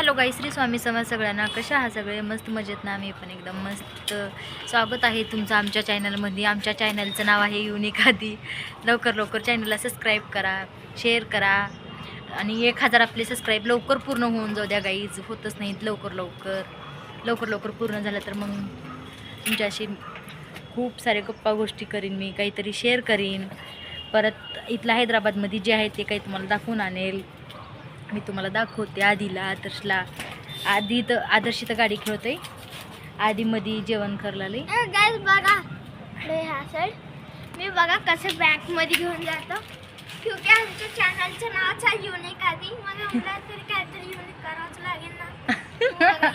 Hello गाई, श्री स्वामी समर्थ सगळ्यांना. कशा आहात सगळे? मस्त मजेत ना? आम्ही पण एकदम मस्त. स्वागत आहे तुमचं आमच्या चॅनलमध्ये. आमच्या चॅनलचं नाव आहे युनिक आदी. लवकर लवकर चॅनलला सबस्क्राईब करा, शेअर करा आणि 1000 आपले सबस्क्राईब लवकर पूर्ण होऊन जाऊ द्या गाईज. होतच नाहीत लवकर लवकर. लवकर लवकर पूर्ण झालं तर मग तुमच्याशी खूप सारे गप्पा गोष्टी करीन मी, काहीतरी शेअर करीन. परत इथलं हैदराबादमध्ये जे आहे ते काही तुम्हाला दाखवून आणेल. मी तुम्हाला दाखवते आधीला, आदर्शला. आदर्श तर गाडी खेळतोय. आधीमध्ये जेवण करलाले गाइस बघा ह्या साईड मी बघा कसं बॅग मध्ये घेऊन जातो, क्योंकि आमच्या चॅनलचं नावच आहे युनिक आदी. मला म्हटलं तरी काहीतरी युनिक करावंच लागेल ना.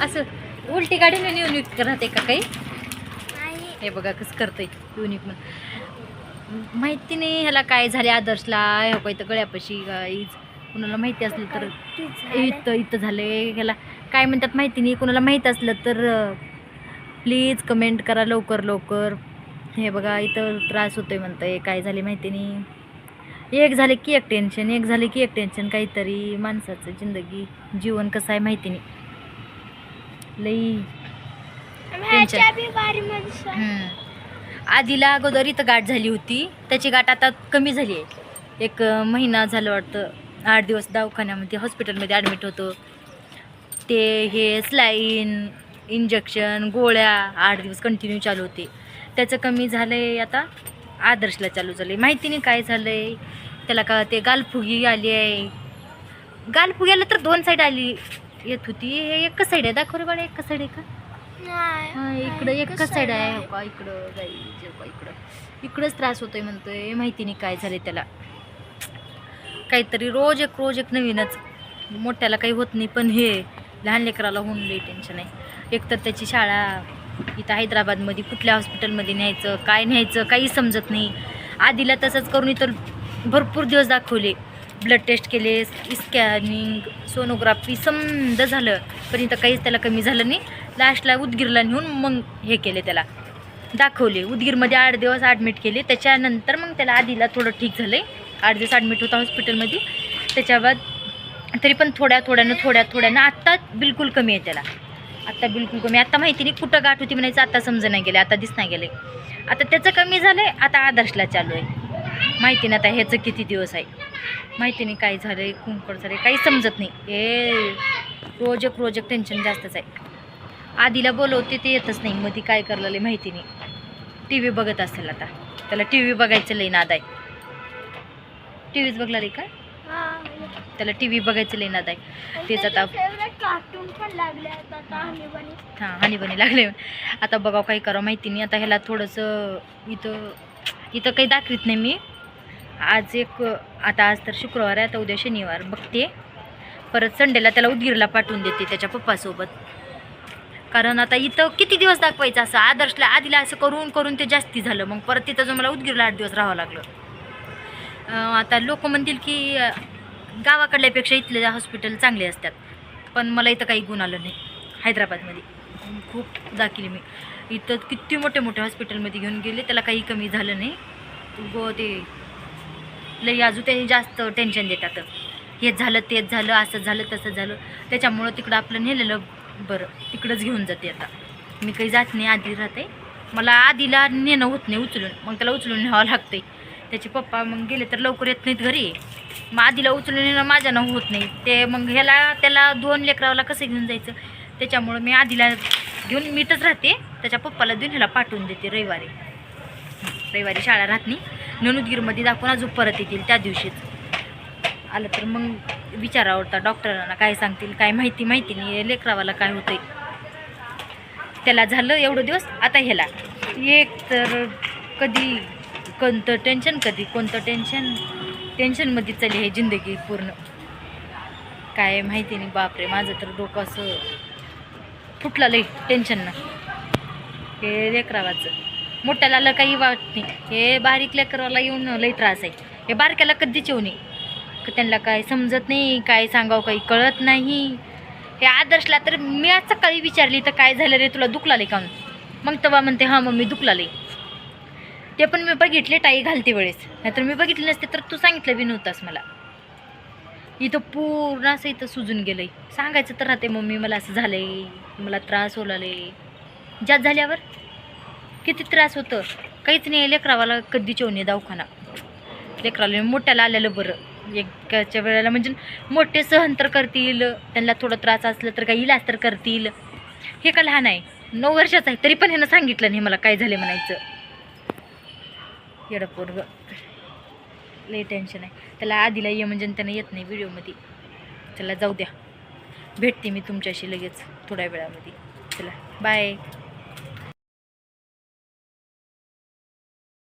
असं उलटी गाडीने युनिक राहते का काही? नाही हे बघा कसं करतंय युनिक म्हणून. माहिती नाही ह्याला काय झाले आदर्शला. हो का इथं गळ्यापाशी गाईज, कुणाला माहिती असलं तर इथं झाले. ह्याला काय म्हणतात माहिती नाही. कुणाला माहीत असलं तर प्लीज कमेंट करा लवकर लवकर. हे बघा इथं त्रास होतोय म्हणतंय. काय झाले माहिती नाही. एक झाले की एक टेन्शन, एक झाले की एक टेन्शन. काहीतरी माणसाचं जिंदगी जीवन कसं आहे माहिती नाही. लई टेन्शन. आधीला अगोदर इथं गाठ झाली होती, त्याची गाठ आता कमी झाली आहे. 1 महिना झालं वाटतं. 8 दिवस दवाखान्यामध्ये हॉस्पिटलमध्ये ॲडमिट होतो. ते हे स्लाईन इंजेक्शन गोळ्या 8 दिवस कंटिन्यू चालू होते. त्याचं कमी झालं आहे. आता आदर्शला चालू झालं आहे. माहिती नाही काय झालं आहे त्याला. का ते गालफुगी आली आहे. गालफुग्याला तर 2 साईड आली येत होती. हे एकच साईड आहे. दाखव रे बाळा, एकच साईड आहे का? हां इकडं एकच साईड आहे. हो का इकडं जाईल का इकडंच त्रास होतोय म्हणतोय. माहिती नाही काय झालं त्याला. काहीतरी रोज एक नवीनच. मोठ्याला काही होत नाही, पण हे लहान लेकराला होऊन लई टेन्शन आहे. एकतर त्याची शाळा इथं हैदराबादमध्ये कुठल्या हॉस्पिटलमध्ये न्यायचं, काय न्यायचं काही समजत नाही. आधीला तसंच करून इथं भरपूर दिवस दाखवले, ब्लड टेस्ट केले, स्कॅनिंग सोनोग्राफी समजा झालं, पण इथं काहीच त्याला कमी झालं नाही. लास्टला उदगीरला नेऊन मग हे केले, त्याला दाखवले. उदगीरमध्ये 8 दिवस ॲडमिट केले. त्याच्यानंतर मग त्याला आधीला थोडं ठीक झालं आहे. 8 दिवस ॲडमिट होता हॉस्पिटलमध्ये. त्याच्या बाद तरी पण थोड्या थोड्यानं आत्ता बिलकुल कमी आहे त्याला. आत्ता बिलकुल कमी. आत्ता माहिती नाही कुठं गाठ होती म्हणायचं, आता समज नाही गेले, आता दिस नाही गेले. आता त्याचं कमी झालं आहे. आता आदर्शला चालू आहे. माहिती नाही आता ह्याचं किती दिवस आहे. माहिती नाही काय झालं आहे, कुंकड झालं आहे, काही समजत नाही. हे रोज एक टेन्शन जास्तच आहे. आधीला बोलवते ते येतच नाही. मध्ये काय करलेलं माहिती नाही. टी व्ही बघत असेल आता. त्याला टी व्ही बघायचं लई नाद आहे. टी व्हीच बघला का? त्याला टी व्ही बघायचं लई नाद आहे. तेच आता कार्टून पण लागले हां हनीबनी लागले. आता बघाव काही करावं माहिती नाही. आता ह्याला थोडंसं इथं काही दाखवित नाही मी. आज तर शुक्रवार आहे. आता उद्या शनिवार बघते. परत संडेला त्याला उदगीरला पाठवून देते त्याच्या पप्पासोबत. कारण आता इथं किती दिवस दाखवायचं असं. आदर्शला आधीला असं करून ते जास्ती झालं. मग परत तिथं जो मला उदगीरला 8 दिवस राहावं लागलं. आता लोक म्हणतील की गावाकडल्यापेक्षा इथले हॉस्पिटल चांगले असतात, पण मला इथं काही गुण आलं नाही. हैदराबादमध्ये खूप दाखिली मी. इथं किती मोठे हॉस्पिटलमध्ये घेऊन गेले, त्याला काही कमी झालं नाही. ते लई अजून त्यांनी जास्त टेन्शन देतात. हेच झालं तेच झालं, असं झालं तसं झालं. त्याच्यामुळं तिकडं आपलं नेलेलं बरं. तिकडंच घेऊन जाते आता मी. काही जात नाही. आधी राहते. मला आधीला नेणं होत नाही उचलून, मग त्याला उचलून न्यावं लागते. त्याचे पप्पा मग गेले तर लवकर येत नाहीत घरी. मग आधीला उचलून येणं माझ्यानं होत नाही. ते मग त्याला 2 लेकराला कसं घेऊन जायचं. त्याच्यामुळं मी आधीला घेऊन मीटच राहते. त्याच्या पप्पाला देऊन ह्याला पाठवून देते. रविवारी शाळा राहत नाही. ननुदगीरमध्ये दाखवून अजून परत येतील त्या दिवशीच. आलं तर मग विचारावं डॉक्टरांना काय सांगतील, काय माहिती नाही. लेकरावाला काय होतंय. त्याला झालं एवढं दिवस. आता ह्याला एक तर कधी कोणतं टेन्शन, कधी कोणतं टेन्शनमध्ये चालली आहे जिंदगी पूर्ण. काय माहिती नाही. बापरे, माझं तर डोकं असं फुटलं लई टेन्शननं. हे लेकरावाचं. मोठ्याला आलं काही वाट नाही. हे बारीक लेकराला येऊन लई त्रास आहे. हे बारक्याला कधीच येऊ नये. त्यांना काय समजत नाही, काय सांगावं काही कळत नाही. हे आदर्शला तर मी आज सकाळी विचारली तर काय झालं रे तुला, दुखलाले का? मग तेव्हा म्हणते हां मम्मी दुखलाले. ते पण मी बघितले टाई घालते वेळेस, नाहीतर मी बघितले नसते तर तू सांगितलं बी नव्हतास मला. इथं पूर्ण असं इथं सुजून गेलंय. सांगायचं तर राहते मम्मी मला असं झालंय, मला त्रास होलाले. जास्त झाल्यावर किती त्रास होतं. काहीच नाही. लेकरावाला कधी चवणे दवाखाना. लेकराला मोठ्याला आलेलं बरं. एकाच्या वेळेला म्हणजे मोठे सहन तर करतील, त्यांना थोडं त्रास असलं तर काही इलाज तर करतील. हे का लहान आहे, 9 वर्षाचं आहे, तरी पण ह्यानं सांगितलं नाही मला काय झालं म्हणायचं. येडं पोरगं, लई टेन्शन आहे त्याला. आधीला ये म्हणजे त्यानं येत नाही व्हिडिओमध्ये. चला जाऊ द्या, भेटते मी तुमच्याशी लगेच थोड्या वेळामध्ये. चला बाय.